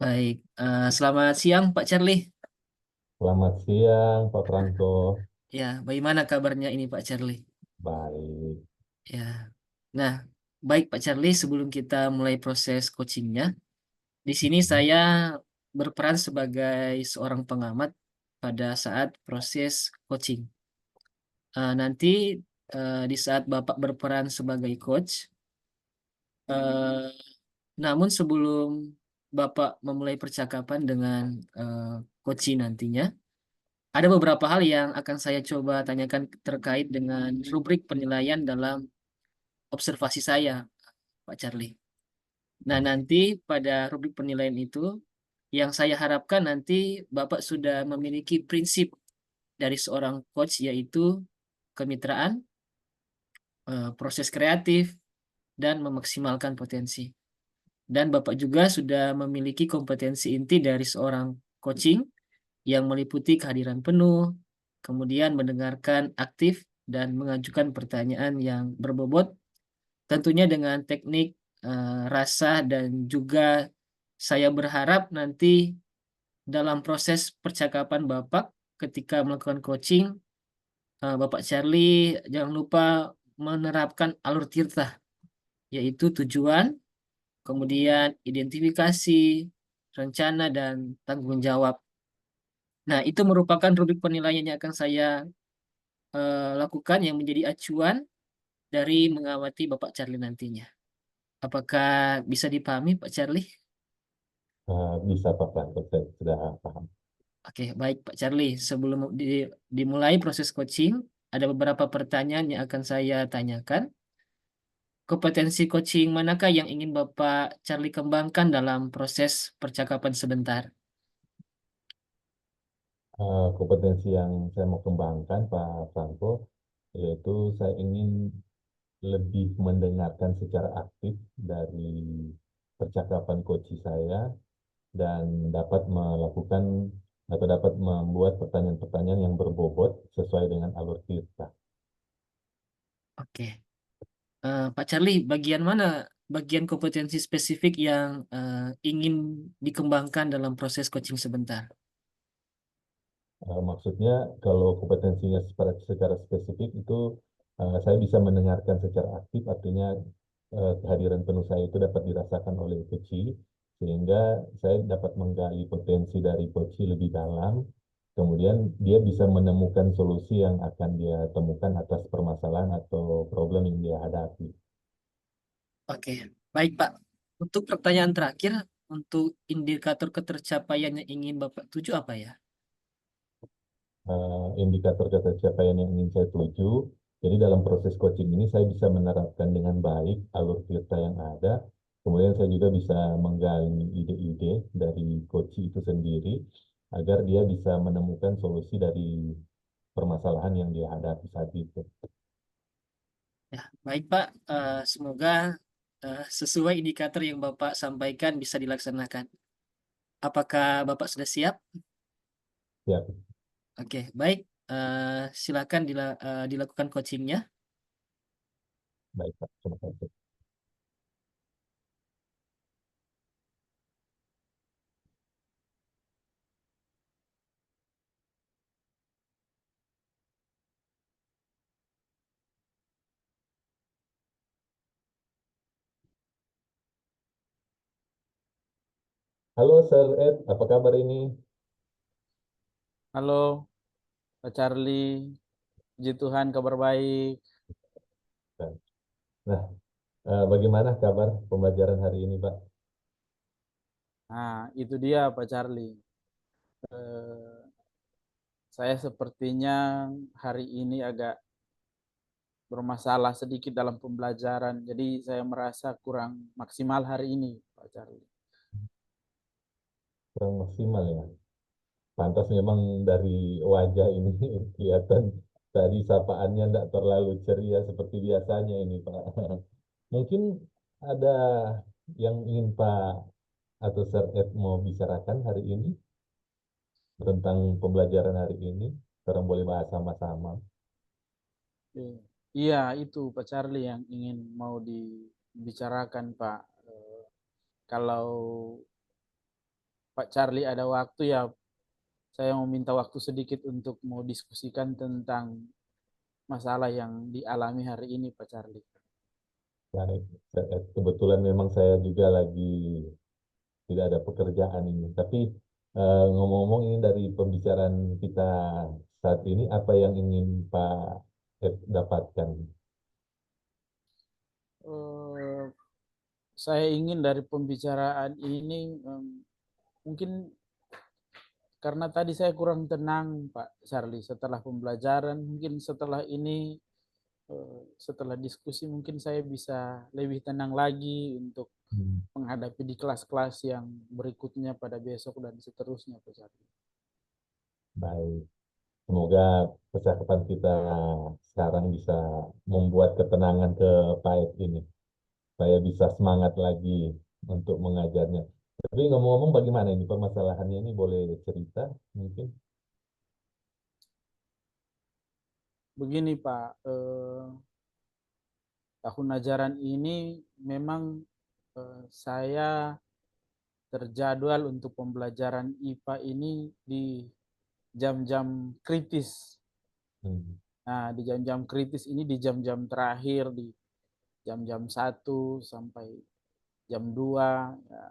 Baik, selamat siang Pak Charlie. Selamat siang, Pak Franco. Ya, bagaimana kabarnya ini Pak Charlie? Baik. Ya, nah, baik Pak Charlie. Sebelum kita mulai proses coachingnya, di sini saya berperan sebagai seorang pengamat pada saat proses coaching. Nanti di saat Bapak berperan sebagai coach, eh, namun sebelum Bapak memulai percakapan dengan eh, coaching nantinya. Ada beberapa hal yang akan saya coba tanyakan terkait dengan rubrik penilaian dalam observasi saya, Pak Charlie. Nah, nanti pada rubrik penilaian itu, yang saya harapkan nanti Bapak sudah memiliki prinsip dari seorang coach, yaitu kemitraan, proses kreatif, dan memaksimalkan potensi. Dan Bapak juga sudah memiliki kompetensi inti dari seorang coaching yang meliputi kehadiran penuh, kemudian mendengarkan aktif dan mengajukan pertanyaan yang berbobot, tentunya dengan teknik rasa dan juga saya berharap nanti dalam proses percakapan Bapak ketika melakukan coaching, Bapak Charlie jangan lupa menerapkan alur tirta, yaitu tujuan, kemudian identifikasi, rencana, dan tanggung jawab. Nah, itu merupakan rubrik penilaian yang akan saya lakukan yang menjadi acuan dari mengamati Bapak Charlie nantinya. Apakah bisa dipahami Pak Charlie? Bisa Pak Franco, saya sudah paham. Oke, baik Pak Charlie. Sebelum dimulai proses coaching, ada beberapa pertanyaan yang akan saya tanyakan. Kompetensi coaching manakah yang ingin Bapak Charlie kembangkan dalam proses percakapan sebentar? Kompetensi yang saya mau kembangkan, Pak Franco, yaitu saya ingin lebih mendengarkan secara aktif dari percakapan coach saya dan dapat melakukan atau dapat membuat pertanyaan-pertanyaan yang berbobot sesuai dengan alur kita. Oke. Pak Charlie, bagian kompetensi spesifik yang ingin dikembangkan dalam proses coaching sebentar? Maksudnya kalau kompetensinya secara spesifik itu saya bisa mendengarkan secara aktif, artinya kehadiran penuh saya itu dapat dirasakan oleh coach, sehingga saya dapat menggali potensi dari coach lebih dalam, kemudian dia bisa menemukan solusi yang akan dia temukan atas permasalahan atau problem yang dia hadapi. Oke, baik Pak. Untuk pertanyaan terakhir, untuk indikator ketercapaian yang ingin Bapak tuju apa ya? Indikator capaian yang ingin saya tuju. Jadi dalam proses coaching ini saya bisa menerapkan dengan baik alur cerita yang ada. Kemudian saya juga bisa menggali ide-ide dari coach itu sendiri agar dia bisa menemukan solusi dari permasalahan yang dia hadapi saat itu. Ya, baik Pak. Semoga sesuai indikator yang Bapak sampaikan bisa dilaksanakan. Apakah Bapak sudah siap? Ya, Oke, baik. Silakan dilakukan coachingnya. baik Pak. Terima kasih. Halo Sir Ed, apa kabar ini? Halo, Pak Charlie. Puji Tuhan, kabar baik. Nah, bagaimana kabar pembelajaran hari ini, Pak? Nah, itu dia Pak Charlie. Eh, saya sepertinya hari ini agak bermasalah sedikit dalam pembelajaran. Jadi saya merasa kurang maksimal hari ini, Pak Charlie. Kurang maksimal ya. Pantas memang dari wajah ini kelihatan tadi sapaannya tidak terlalu ceria seperti biasanya ini Pak. Mungkin ada yang ingin Pak atau Sir Ed mau bicarakan hari ini tentang pembelajaran hari ini. Sekarang boleh bahas sama-sama. Eh, Iya, itu Pak Charlie yang ingin mau dibicarakan, Pak. Kalau Pak Charlie ada waktu ya, saya mau minta waktu sedikit untuk mau diskusikan tentang masalah yang dialami hari ini, Pak Charlie. Baik, kebetulan memang saya juga lagi tidak ada pekerjaan ini. Tapi ngomong-ngomong ini dari pembicaraan kita saat ini, apa yang ingin Pak Ed dapatkan? Eh, saya ingin dari pembicaraan ini mungkin karena tadi saya kurang tenang, Pak Charlie, setelah pembelajaran, mungkin setelah ini, setelah diskusi, mungkin saya bisa lebih tenang lagi untuk Hmm. menghadapi di kelas-kelas yang berikutnya pada besok dan seterusnya, Pak Charlie. Baik, semoga percakapan kita sekarang bisa membuat ketenangan ke Pak Ed ini. Saya bisa semangat lagi untuk mengajarnya. Tapi ngomong-ngomong bagaimana ini permasalahannya ini boleh cerita mungkin? Begini, Pak, tahun ajaran ini memang saya terjadwal untuk pembelajaran IPA ini di jam-jam kritis. Hmm. Nah, di jam-jam kritis ini di jam-jam terakhir, di jam-jam 1 sampai jam 2, ya,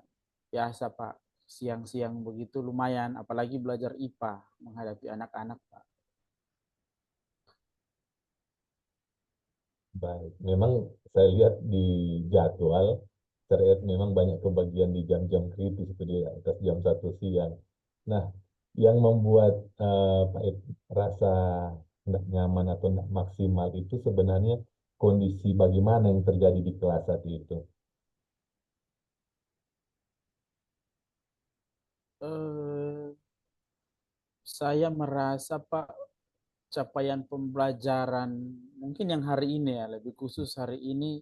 biasa Pak. Siang-siang begitu lumayan, apalagi belajar IPA menghadapi anak-anak Pak. Baik, memang saya lihat di jadwal terlihat memang banyak kebagian di jam-jam kritis itu di atas jam 1 siang. Nah, yang membuat Pak Ed rasa tidak nyaman atau tidak maksimal itu sebenarnya kondisi bagaimana yang terjadi di kelas saat itu. Eh, saya merasa Pak, capaian pembelajaran mungkin yang hari ini ya, lebih khusus hari ini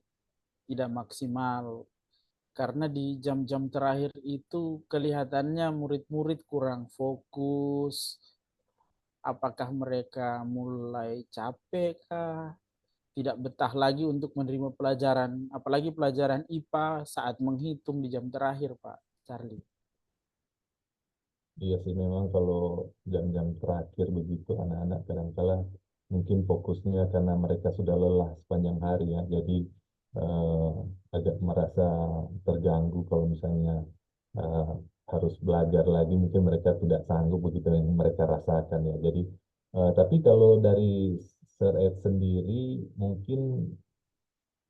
tidak maksimal. Karena di jam-jam terakhir itu kelihatannya murid-murid kurang fokus. Apakah mereka mulai capek kah? Tidak betah lagi untuk menerima pelajaran, apalagi pelajaran IPA saat menghitung di jam terakhir, Pak Charlie. Iya sih memang kalau jam-jam terakhir begitu anak-anak kadang-kala mungkin fokusnya karena mereka sudah lelah sepanjang hari ya. Jadi eh, agak merasa terganggu kalau misalnya eh, harus belajar lagi mungkin mereka tidak sanggup begitu yang mereka rasakan ya. Jadi tapi kalau dari Sir Ed sendiri mungkin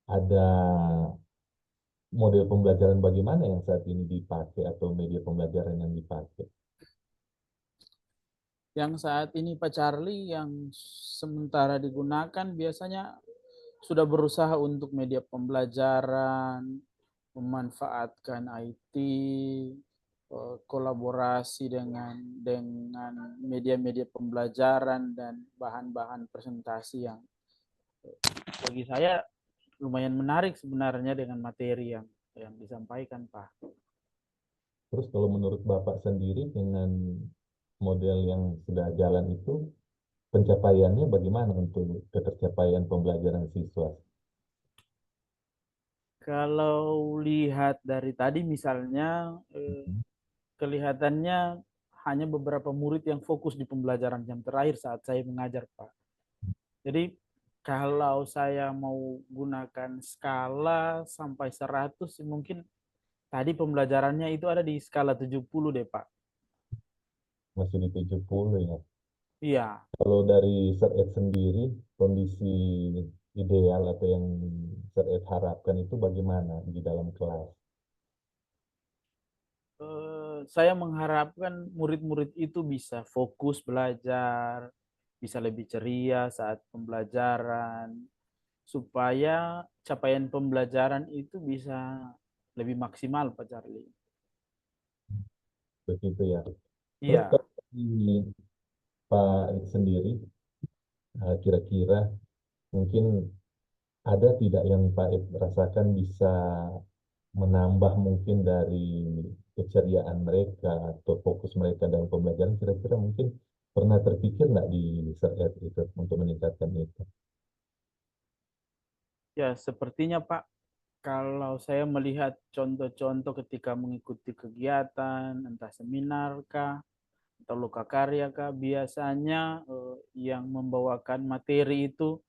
ada model pembelajaran bagaimana yang saat ini dipakai atau media pembelajaran yang dipakai. Yang saat ini Pak Charlie yang sementara digunakan biasanya sudah berusaha untuk media pembelajaran, memanfaatkan IT, kolaborasi dengan media-media pembelajaran dan bahan-bahan presentasi yang bagi saya lumayan menarik sebenarnya dengan materi yang disampaikan, Pak. Terus kalau menurut Bapak sendiri dengan model yang sudah jalan itu, pencapaiannya bagaimana untuk ketercapaian pembelajaran siswa? Kalau lihat dari tadi misalnya, kelihatannya hanya beberapa murid yang fokus di pembelajaran jam terakhir saat saya mengajar, Pak. Jadi kalau saya mau gunakan skala sampai 100, mungkin tadi pembelajarannya itu ada di skala 70 deh, Pak. Masih di 70 ya. Iya, Kalau dari Sir Ed sendiri, kondisi ideal atau yang Sir Ed harapkan itu bagaimana di dalam kelas? saya mengharapkan murid-murid itu bisa fokus belajar, bisa lebih ceria saat pembelajaran, supaya capaian pembelajaran itu bisa lebih maksimal, Pak Charlie. Begitu ya. Terus Iya, kalau di Pak Ed sendiri, kira-kira mungkin ada tidak yang Pak Ed rasakan bisa menambah mungkin dari keceriaan mereka atau fokus mereka dalam pembelajaran kira-kira mungkin pernah terpikir nggak di Seret itu untuk meningkatkan itu? ya sepertinya Pak, Kalau saya melihat contoh-contoh ketika mengikuti kegiatan, entah seminar kah, atau loka karya kah, biasanya yang membawakan materi itu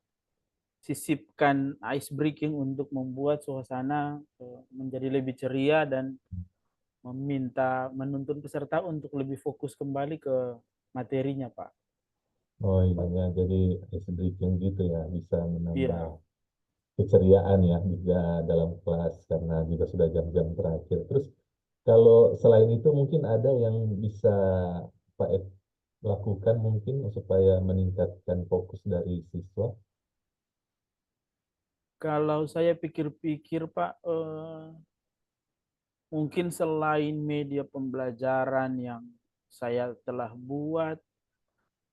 sisipkan ice breaking untuk membuat suasana menjadi lebih ceria dan menuntun peserta untuk lebih fokus kembali ke materinya, Pak. Oh iya, ya, jadi ice breaking gitu ya, bisa menambah Iya. keceriaan ya juga dalam kelas karena juga sudah jam-jam terakhir. Terus kalau selain itu mungkin ada yang bisa Pak Ed lakukan mungkin supaya meningkatkan fokus dari siswa? Kalau saya pikir-pikir, Pak, mungkin selain media pembelajaran yang saya telah buat,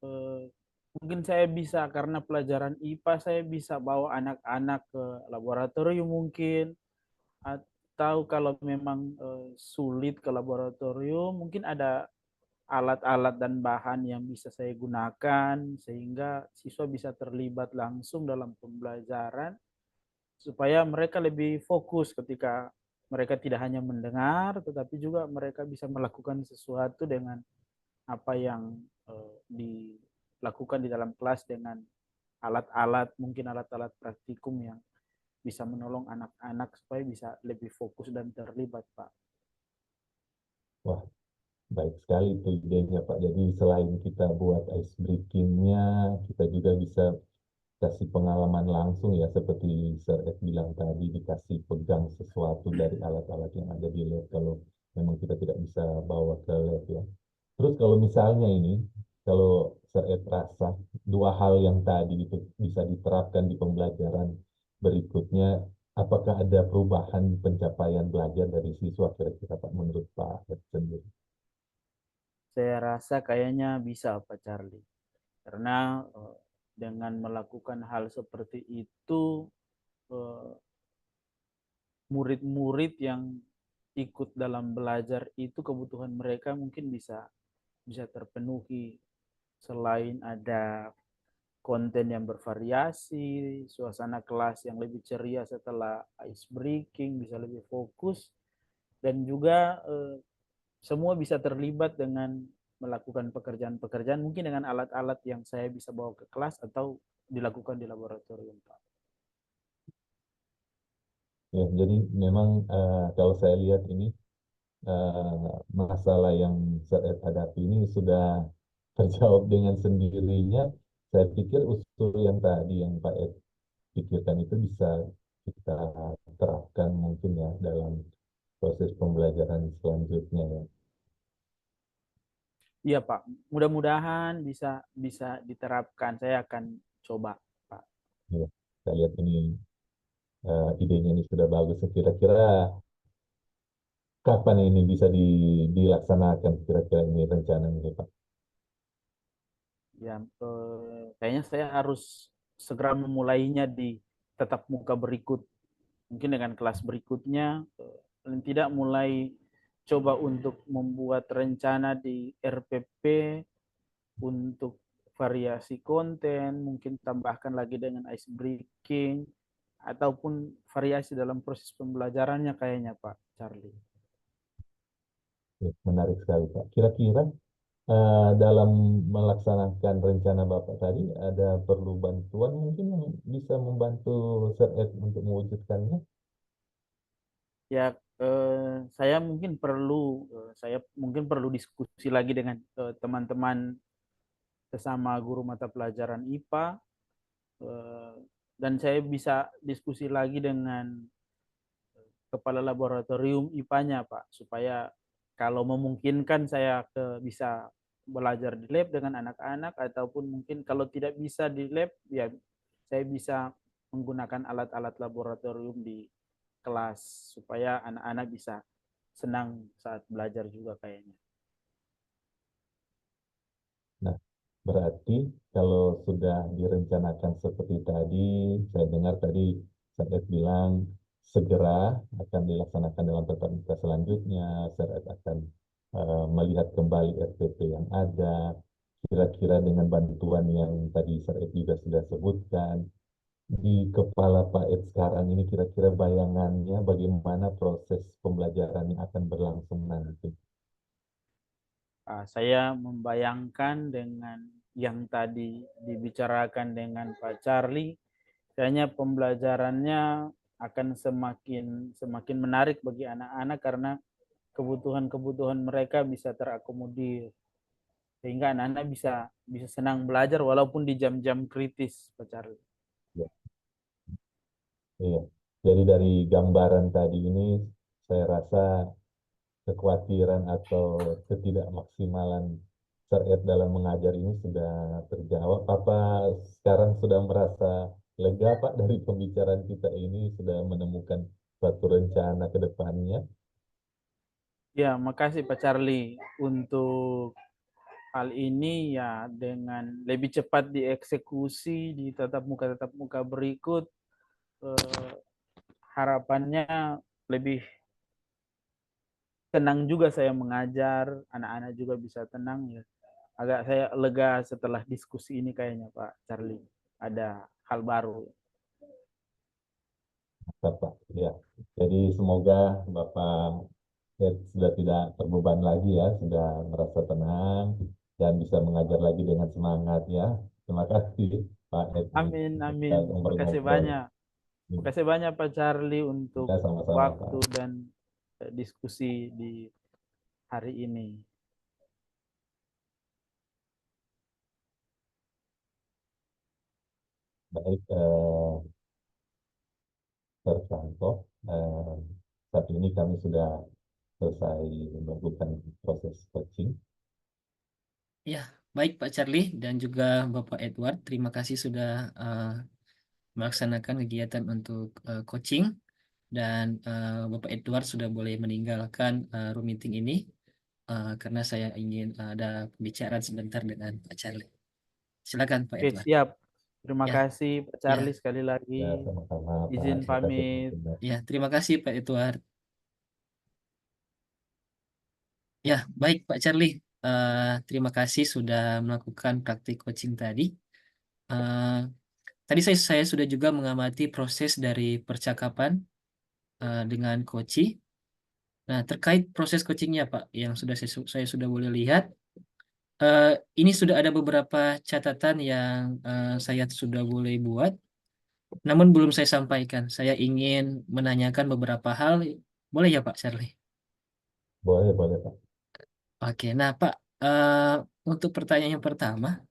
eh, mungkin saya bisa karena pelajaran IPA saya bisa bawa anak-anak ke laboratorium mungkin, atau kalau memang sulit ke laboratorium mungkin ada alat-alat dan bahan yang bisa saya gunakan sehingga siswa bisa terlibat langsung dalam pembelajaran supaya mereka lebih fokus ketika mereka tidak hanya mendengar tetapi juga mereka bisa melakukan sesuatu dengan apa yang dilakukan di dalam kelas dengan alat-alat, mungkin alat-alat praktikum yang bisa menolong anak-anak supaya bisa lebih fokus dan terlibat, Pak. Wah, baik sekali itu idenya Pak. Jadi selain kita buat ice breakingnya, kita juga bisa kasih pengalaman langsung ya seperti Sir Ed bilang tadi dikasih pegang sesuatu dari alat-alat yang ada di lab kalau memang kita tidak bisa bawa ke lab ya. Terus kalau misalnya ini, kalau Sir Ed rasa dua hal yang tadi itu bisa diterapkan di pembelajaran berikutnya, apakah ada perubahan pencapaian belajar dari siswa kira-kira Pak menurut Pak Ed sendiri? Saya rasa kayaknya bisa, Pak Charlie. Karena dengan melakukan hal seperti itu, eh, murid-murid yang ikut dalam belajar itu kebutuhan mereka mungkin bisa bisa terpenuhi selain ada konten yang bervariasi, suasana kelas yang lebih ceria setelah ice breaking, bisa lebih fokus dan juga semua bisa terlibat dengan melakukan pekerjaan-pekerjaan mungkin dengan alat-alat yang saya bisa bawa ke kelas atau dilakukan di laboratorium, Pak. Ya, jadi memang kalau saya lihat ini masalah yang saya hadapi ini sudah terjawab dengan sendirinya. Saya pikir usul yang tadi yang Pak Ed pikirkan itu bisa kita terapkan mungkin ya dalam proses pembelajaran selanjutnya ya. Iya, Pak. Mudah-mudahan bisa bisa diterapkan. Saya akan coba, Pak. Ya, saya lihat ini idenya ini sudah bagus. Kira-kira kapan ini bisa dilaksanakan kira-kira ini rencananya Pak? Ya, kayaknya saya harus segera memulainya di tatap muka berikut. Mungkin dengan kelas berikutnya, paling tidak mulai coba untuk membuat rencana di RPP untuk variasi konten, mungkin tambahkan lagi dengan ice breaking, ataupun variasi dalam proses pembelajarannya kayaknya Pak Charlie. Ya, menarik sekali Pak. Kira-kira dalam melaksanakan rencana Bapak tadi, ada perlu bantuan mungkin yang bisa membantu Sir Ed untuk mewujudkannya? Ya, saya mungkin perlu diskusi lagi dengan teman-teman sesama guru mata pelajaran IPA, dan saya bisa diskusi lagi dengan kepala laboratorium IPA-nya, Pak, supaya kalau memungkinkan saya bisa belajar di lab dengan anak-anak ataupun mungkin kalau tidak bisa di lab ya saya bisa menggunakan alat-alat laboratorium di kelas supaya anak-anak bisa senang saat belajar juga kayaknya. Nah, berarti kalau sudah direncanakan seperti tadi, saya dengar tadi Sir Ed bilang segera akan dilaksanakan dalam tatap muka selanjutnya. Sir Ed akan melihat kembali RPP yang ada, kira-kira dengan bantuan yang tadi Sir Ed juga sudah sebutkan. di kepala Pak Ed sekarang ini kira-kira bayangannya bagaimana proses pembelajaran yang akan berlangsung nanti? Saya membayangkan dengan yang tadi dibicarakan dengan Pak Charlie, kayaknya pembelajarannya akan semakin semakin menarik bagi anak-anak karena kebutuhan-kebutuhan mereka bisa terakomodir sehingga anak-anak bisa bisa senang belajar walaupun di jam-jam kritis, Pak Charlie. Ya, iya. Jadi dari gambaran tadi ini saya rasa kekhawatiran atau ketidakmaksimalan Sir Ed dalam mengajar ini sudah terjawab. Apa sekarang sudah merasa lega Pak dari pembicaraan kita ini, sudah menemukan suatu rencana ke depannya? Ya, makasih Pak Charlie untuk hal ini ya dengan lebih cepat dieksekusi di tatap muka berikut eh, harapannya lebih tenang juga saya mengajar, anak-anak juga bisa tenang ya. Agak saya lega setelah diskusi ini kayaknya Pak Charlie. Ada hal baru. Bapak, ya. Jadi semoga Bapak ya, sudah tidak terbeban lagi ya, sudah merasa tenang dan bisa mengajar lagi dengan semangat ya. Terima kasih Pak Edwin Amin, amin. atas Makasih ngobrol-ngobrol. banyak. Makasih banyak Pak Charlie untuk Ya, sama-sama Pak. waktu dan diskusi di hari ini. Baik, tercontoh. Eh, Saat ini kami sudah selesai melakukan proses coaching. Ya, baik Pak Charlie dan juga Bapak Edward, terima kasih sudah melaksanakan kegiatan untuk coaching dan Bapak Edward sudah boleh meninggalkan room meeting ini karena saya ingin ada pembicaraan sebentar dengan Pak Charlie. Silakan Pak Oke, Edward. siap. Terima Ya, kasih Pak Charlie ya, sekali lagi. Ya, sama-sama Pak. Izin Terima kasih. pamit. ya. Terima kasih Pak Edward. Ya, baik Pak Charlie. Terima kasih sudah melakukan praktik coaching tadi. Eh, Tadi saya sudah juga mengamati proses dari percakapan dengan coach. Nah, terkait proses coachingnya, Pak, yang sudah saya sudah boleh lihat, eh, ini sudah ada beberapa catatan yang saya sudah boleh buat, namun belum saya sampaikan. Saya ingin menanyakan beberapa hal. Boleh ya, Pak Charlie? Boleh, boleh Pak. Oke, nah, Pak, untuk pertanyaan yang pertama,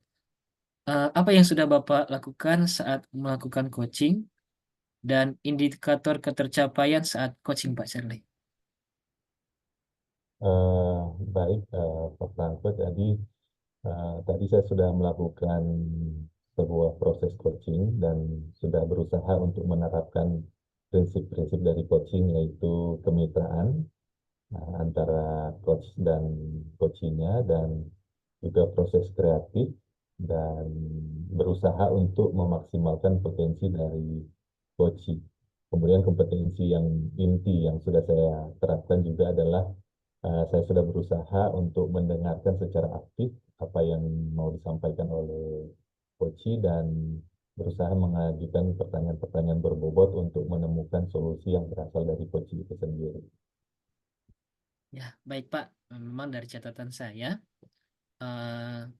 apa yang sudah Bapak lakukan saat melakukan coaching dan indikator ketercapaian saat coaching, Pak Charlie? Eh, Baik, Pak Franco. Jadi tadi saya sudah melakukan sebuah proses coaching dan sudah berusaha untuk menerapkan prinsip-prinsip dari coaching, yaitu kemitraan antara coach dan coachingnya, dan juga proses kreatif, dan berusaha untuk memaksimalkan potensi dari coach. Kemudian kompetensi yang inti yang sudah saya terapkan juga adalah saya sudah berusaha untuk mendengarkan secara aktif apa yang mau disampaikan oleh coach dan berusaha mengajukan pertanyaan-pertanyaan berbobot untuk menemukan solusi yang berasal dari coach itu sendiri. Ya, baik Pak. Memang dari catatan saya,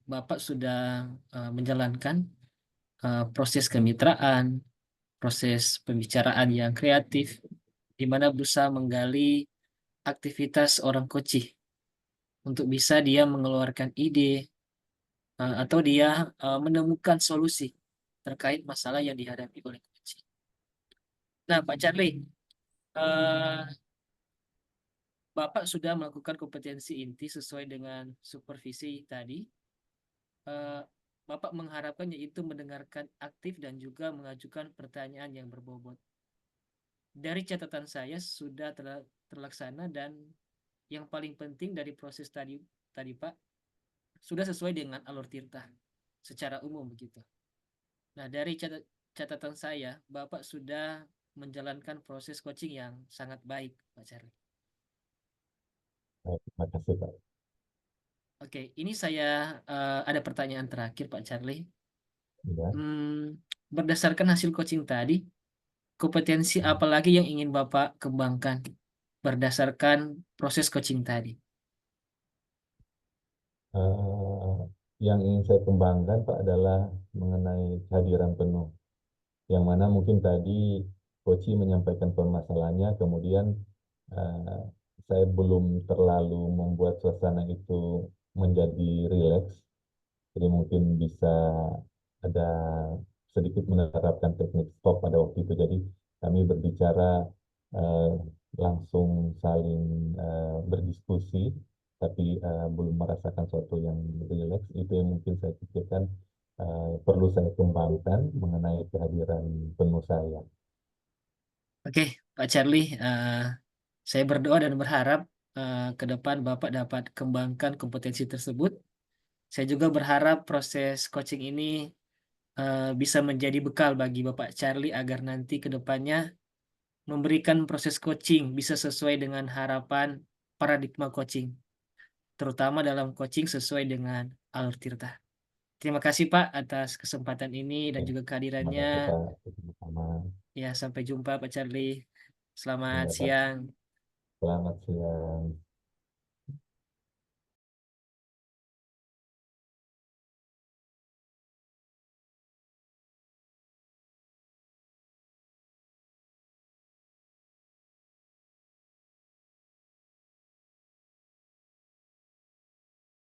Bapak sudah menjalankan proses kemitraan, proses pembicaraan yang kreatif, di mana berusaha menggali aktivitas orang coaching untuk bisa dia mengeluarkan ide atau dia menemukan solusi terkait masalah yang dihadapi oleh coaching. Nah, Pak Charlie, eh, Bapak sudah melakukan kompetensi inti sesuai dengan supervisi tadi. eh, Bapak mengharapkan yaitu mendengarkan aktif dan juga mengajukan pertanyaan yang berbobot. Dari catatan saya sudah terlaksana dan yang paling penting dari proses tadi Pak sudah sesuai dengan alur tirta secara umum begitu. Nah, dari catatan saya, Bapak sudah menjalankan proses coaching yang sangat baik, Pak Charlie. Terima kasih Pak. Oke, ini saya ada pertanyaan terakhir, Pak Charlie. Ya. Hmm, berdasarkan hasil coaching tadi, kompetensi apa lagi yang ingin Bapak kembangkan berdasarkan proses coaching tadi? Eh, yang ingin saya kembangkan Pak adalah mengenai kehadiran penuh, yang mana mungkin tadi Koci menyampaikan permasalahannya, kemudian eh, saya belum terlalu membuat suasana itu menjadi rileks, jadi mungkin bisa ada sedikit menerapkan teknik stop pada waktu itu. Jadi kami berbicara eh, langsung saling berdiskusi, tapi belum merasakan suatu yang rileks. Itu yang mungkin saya pikirkan perlu saya kembangkan mengenai kehadiran penuh saya. Oke, Pak Charlie, saya berdoa dan berharap ke depan Bapak dapat kembangkan kompetensi tersebut. Saya juga berharap proses coaching ini bisa menjadi bekal bagi Bapak Charlie agar nanti ke depannya memberikan proses coaching bisa sesuai dengan harapan paradigma coaching, terutama dalam coaching sesuai dengan Alur Tirta. Terima kasih Pak atas kesempatan ini dan Oke, juga terima kehadirannya. kasih Pak. Sama-sama. Ya, sampai jumpa Pak Charlie. Selamat Ya, Pak. siang. Selamat siang.